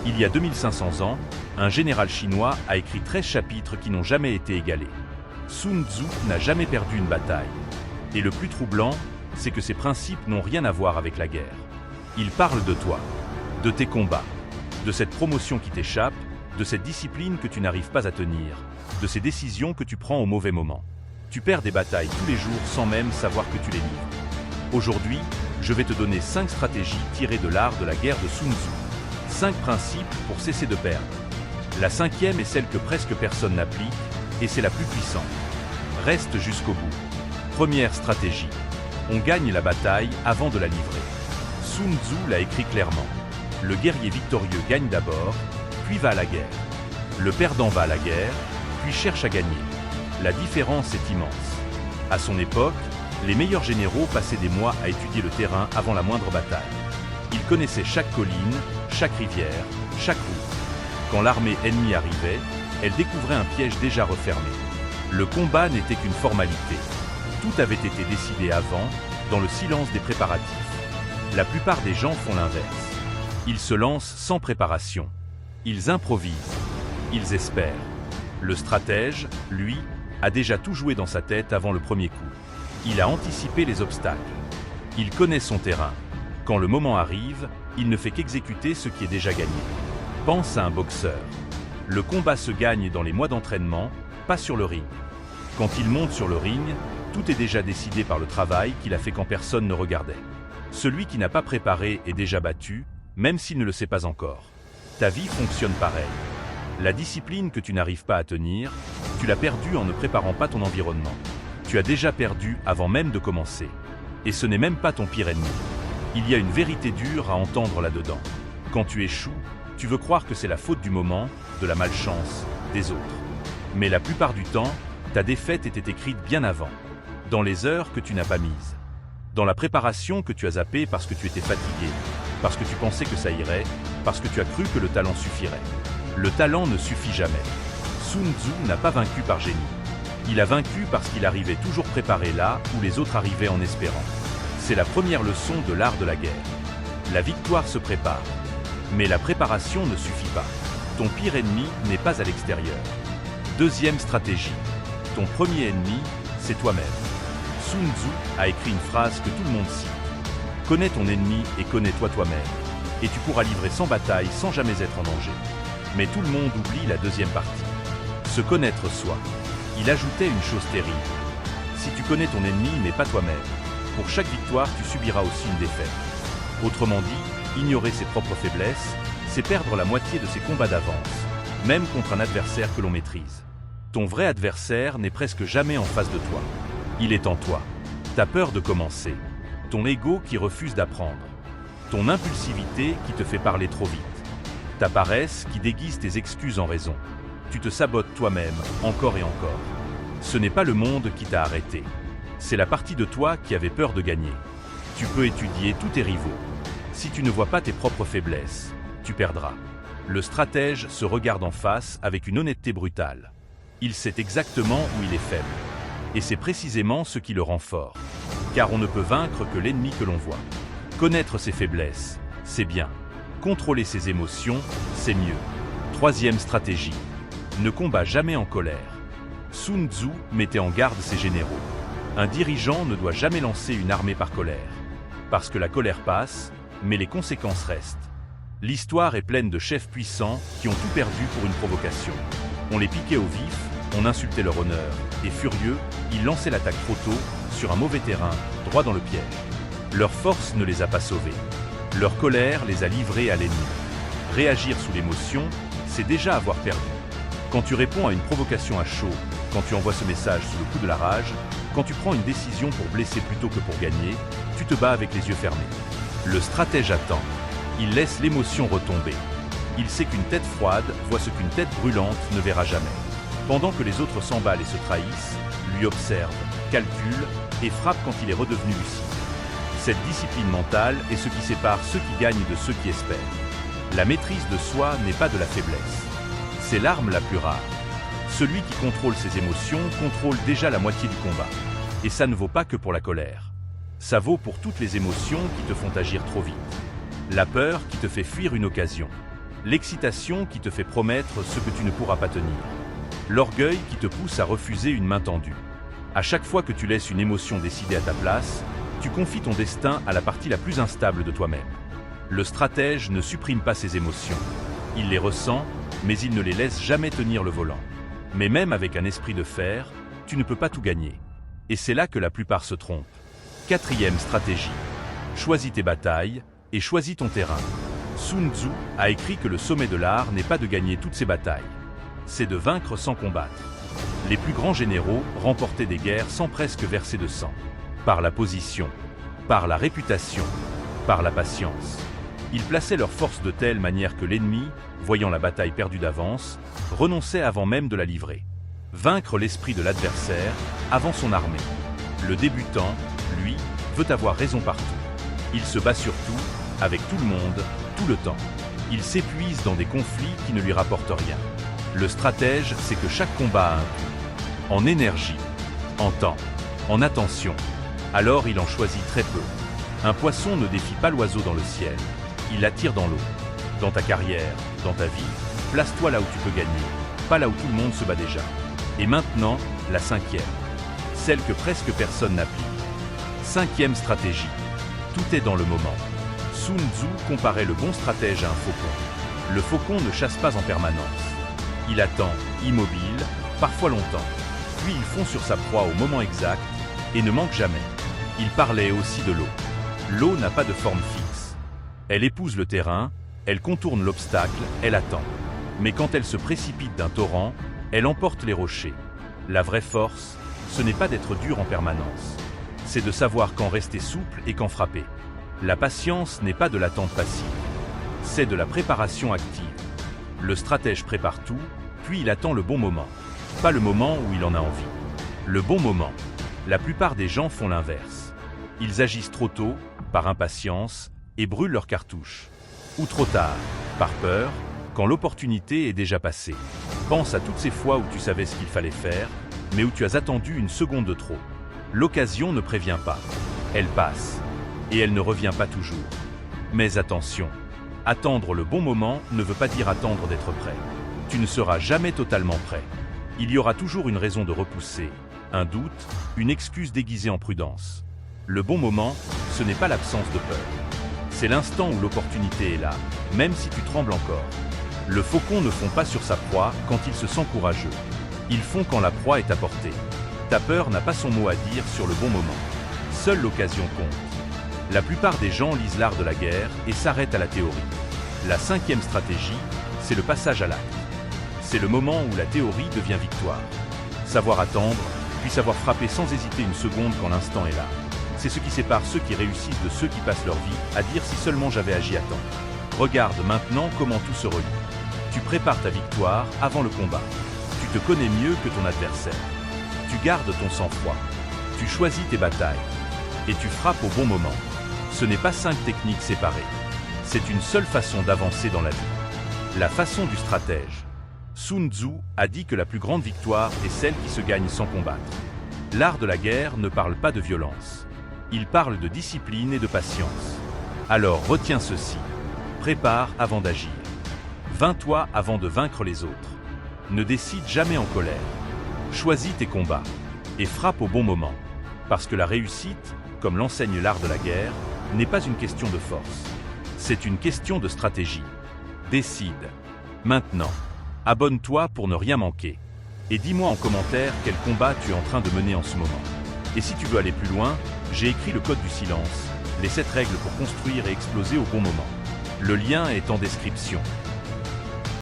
Il y a 2500 ans, un général chinois a écrit 13 chapitres qui n'ont jamais été égalés. Sun Tzu n'a jamais perdu une bataille. Et le plus troublant, c'est que ces principes n'ont rien à voir avec la guerre. Il parle de toi, de tes combats, de cette promotion qui t'échappe, de cette discipline que tu n'arrives pas à tenir, de ces décisions que tu prends au mauvais moment. Tu perds des batailles tous les jours sans même savoir que tu les livres. Aujourd'hui, je vais te donner 5 stratégies tirées de l'art de la guerre de Sun Tzu. 5 principes pour cesser de perdre. La 5e est celle que presque personne n'applique, et c'est la plus puissante. Reste jusqu'au bout. Première stratégie. On gagne la bataille avant de la livrer. Sun Tzu l'a écrit clairement. Le guerrier victorieux gagne d'abord, puis va à la guerre. Le perdant va à la guerre, puis cherche à gagner. La différence est immense. À son époque, les meilleurs généraux passaient des mois à étudier le terrain avant la moindre bataille. Ils connaissaient chaque colline, chaque rivière, chaque route. Quand l'armée ennemie arrivait, elle découvrait un piège déjà refermé. Le combat n'était qu'une formalité. Tout avait été décidé avant, dans le silence des préparatifs. La plupart des gens font l'inverse. Ils se lancent sans préparation. Ils improvisent. Ils espèrent. Le stratège, lui, a déjà tout joué dans sa tête avant le premier coup. Il a anticipé les obstacles. Il connaît son terrain. Quand le moment arrive, il ne fait qu'exécuter ce qui est déjà gagné. Pense à un boxeur. Le combat se gagne dans les mois d'entraînement, pas sur le ring. Quand il monte sur le ring, tout est déjà décidé par le travail qu'il a fait quand personne ne regardait. Celui qui n'a pas préparé est déjà battu, même s'il ne le sait pas encore. Ta vie fonctionne pareil. La discipline que tu n'arrives pas à tenir, tu l'as perdue en ne préparant pas ton environnement. Tu as déjà perdu avant même de commencer. Et ce n'est même pas ton pire ennemi. Il y a une vérité dure à entendre là-dedans. Quand tu échoues, tu veux croire que c'est la faute du moment, de la malchance, des autres. Mais la plupart du temps, ta défaite était écrite bien avant. Dans les heures que tu n'as pas mises. Dans la préparation que tu as zappée parce que tu étais fatigué, parce que tu pensais que ça irait, parce que tu as cru que le talent suffirait. Le talent ne suffit jamais. Sun Tzu n'a pas vaincu par génie. Il a vaincu parce qu'il arrivait toujours préparé là où les autres arrivaient en espérant. C'est la première leçon de l'art de la guerre. La victoire se prépare. Mais la préparation ne suffit pas. Ton pire ennemi n'est pas à l'extérieur. Deuxième stratégie. Ton premier ennemi, c'est toi-même. Sun Tzu a écrit une phrase que tout le monde cite. Connais ton ennemi et connais-toi toi-même. Et tu pourras livrer 100 batailles sans jamais être en danger. Mais tout le monde oublie la deuxième partie. Se connaître soi. Il ajoutait une chose terrible. Si tu connais ton ennemi mais pas toi-même, pour chaque victoire tu subiras aussi une défaite. Autrement dit, ignorer ses propres faiblesses, c'est perdre la moitié de ses combats d'avance, même contre un adversaire que l'on maîtrise. Ton vrai adversaire n'est presque jamais en face de toi. Il est en toi. Ta peur de commencer. Ton ego qui refuse d'apprendre. Ton impulsivité qui te fait parler trop vite. Ta paresse qui déguise tes excuses en raison. Tu te sabotes toi-même, encore et encore. Ce n'est pas le monde qui t'a arrêté. C'est la partie de toi qui avait peur de gagner. Tu peux étudier tous tes rivaux. Si tu ne vois pas tes propres faiblesses, tu perdras. Le stratège se regarde en face avec une honnêteté brutale. Il sait exactement où il est faible. Et c'est précisément ce qui le rend fort. Car on ne peut vaincre que l'ennemi que l'on voit. Connaître ses faiblesses, c'est bien. Contrôler ses émotions, c'est mieux. Troisième stratégie. Ne combat jamais en colère. Sun Tzu mettait en garde ses généraux. Un dirigeant ne doit jamais lancer une armée par colère. Parce que la colère passe, mais les conséquences restent. L'histoire est pleine de chefs puissants qui ont tout perdu pour une provocation. On les piquait au vif, on insultait leur honneur, et furieux, ils lançaient l'attaque trop tôt, sur un mauvais terrain, droit dans le piège. Leur force ne les a pas sauvés. Leur colère les a livrés à l'ennemi. Réagir sous l'émotion, c'est déjà avoir perdu. Quand tu réponds à une provocation à chaud, quand tu envoies ce message sous le coup de la rage, quand tu prends une décision pour blesser plutôt que pour gagner, tu te bats avec les yeux fermés. Le stratège attend. Il laisse l'émotion retomber. Il sait qu'une tête froide voit ce qu'une tête brûlante ne verra jamais. Pendant que les autres s'emballent et se trahissent, lui observe, calcule et frappe quand il est redevenu lucide. Cette discipline mentale est ce qui sépare ceux qui gagnent de ceux qui espèrent. La maîtrise de soi n'est pas de la faiblesse. C'est l'arme la plus rare. Celui qui contrôle ses émotions contrôle déjà la moitié du combat. Et ça ne vaut pas que pour la colère. Ça vaut pour toutes les émotions qui te font agir trop vite. La peur qui te fait fuir une occasion. L'excitation qui te fait promettre ce que tu ne pourras pas tenir. L'orgueil qui te pousse à refuser une main tendue. À chaque fois que tu laisses une émotion décider à ta place, tu confies ton destin à la partie la plus instable de toi-même. Le stratège ne supprime pas ses émotions. Il les ressent, mais il ne les laisse jamais tenir le volant. Mais même avec un esprit de fer, tu ne peux pas tout gagner. Et c'est là que la plupart se trompent. 4e stratégie. Choisis tes batailles et choisis ton terrain. Sun Tzu a écrit que le sommet de l'art n'est pas de gagner toutes ses batailles. C'est de vaincre sans combattre. Les plus grands généraux remportaient des guerres sans presque verser de sang. Par la position, par la réputation, par la patience. Ils plaçaient leurs forces de telle manière que l'ennemi, voyant la bataille perdue d'avance, renonçait avant même de la livrer. Vaincre l'esprit de l'adversaire avant son armée. Le débutant, lui, veut avoir raison partout. Il se bat surtout, avec tout le monde, tout le temps. Il s'épuise dans des conflits qui ne lui rapportent rien. Le stratège, c'est que chaque combat a un coût. En énergie, en temps, en attention. Alors il en choisit très peu. Un poisson ne défie pas l'oiseau dans le ciel. Il l'attire dans l'eau. Dans ta carrière, dans ta vie, place-toi là où tu peux gagner, pas là où tout le monde se bat déjà. Et maintenant, la 5e. Celle que presque personne n'applique. 5e stratégie. Tout est dans le moment. Sun Tzu comparait le bon stratège à un faucon. Le faucon ne chasse pas en permanence. Il attend, immobile, parfois longtemps. Puis il fond sur sa proie au moment exact et ne manque jamais. Il parlait aussi de l'eau. L'eau n'a pas de forme fixe. Elle épouse le terrain, elle contourne l'obstacle, elle attend. Mais quand elle se précipite d'un torrent, elle emporte les rochers. La vraie force, ce n'est pas d'être dur en permanence. C'est de savoir quand rester souple et quand frapper. La patience n'est pas de l'attente passive. C'est de la préparation active. Le stratège prépare tout, puis il attend le bon moment. Pas le moment où il en a envie. Le bon moment. La plupart des gens font l'inverse. Ils agissent trop tôt, par impatience, et brûlent leurs cartouches. Ou trop tard, par peur, quand l'opportunité est déjà passée. Pense à toutes ces fois où tu savais ce qu'il fallait faire, mais où tu as attendu une seconde de trop. L'occasion ne prévient pas. Elle passe. Et elle ne revient pas toujours. Mais attention, attendre le bon moment ne veut pas dire attendre d'être prêt. Tu ne seras jamais totalement prêt. Il y aura toujours une raison de repousser, un doute, une excuse déguisée en prudence. Le bon moment, ce n'est pas l'absence de peur. C'est l'instant où l'opportunité est là, même si tu trembles encore. Le faucon ne fond pas sur sa proie quand il se sent courageux. Il fond quand la proie est à portée. Ta peur n'a pas son mot à dire sur le bon moment. Seule l'occasion compte. La plupart des gens lisent l'art de la guerre et s'arrêtent à la théorie. La 5e stratégie, c'est le passage à l'acte. C'est le moment où la théorie devient victoire. Savoir attendre, puis savoir frapper sans hésiter une seconde quand l'instant est là. C'est ce qui sépare ceux qui réussissent de ceux qui passent leur vie à dire si seulement j'avais agi à temps. Regarde maintenant comment tout se relie. Tu prépares ta victoire avant le combat. Tu te connais mieux que ton adversaire. Tu gardes ton sang-froid. Tu choisis tes batailles. Et tu frappes au bon moment. Ce n'est pas 5 techniques séparées. C'est une seule façon d'avancer dans la vie. La façon du stratège. Sun Tzu a dit que la plus grande victoire est celle qui se gagne sans combattre. L'art de la guerre ne parle pas de violence. Il parle de discipline et de patience. Alors retiens ceci. Prépare avant d'agir. Vains-toi avant de vaincre les autres. Ne décide jamais en colère. Choisis tes combats. Et frappe au bon moment. Parce que la réussite, comme l'enseigne l'art de la guerre, n'est pas une question de force. C'est une question de stratégie. Décide. Maintenant. Abonne-toi pour ne rien manquer. Et dis-moi en commentaire quel combat tu es en train de mener en ce moment. Et si tu veux aller plus loin, j'ai écrit le code du silence, les 7 règles pour construire et exploser au bon moment. Le lien est en description.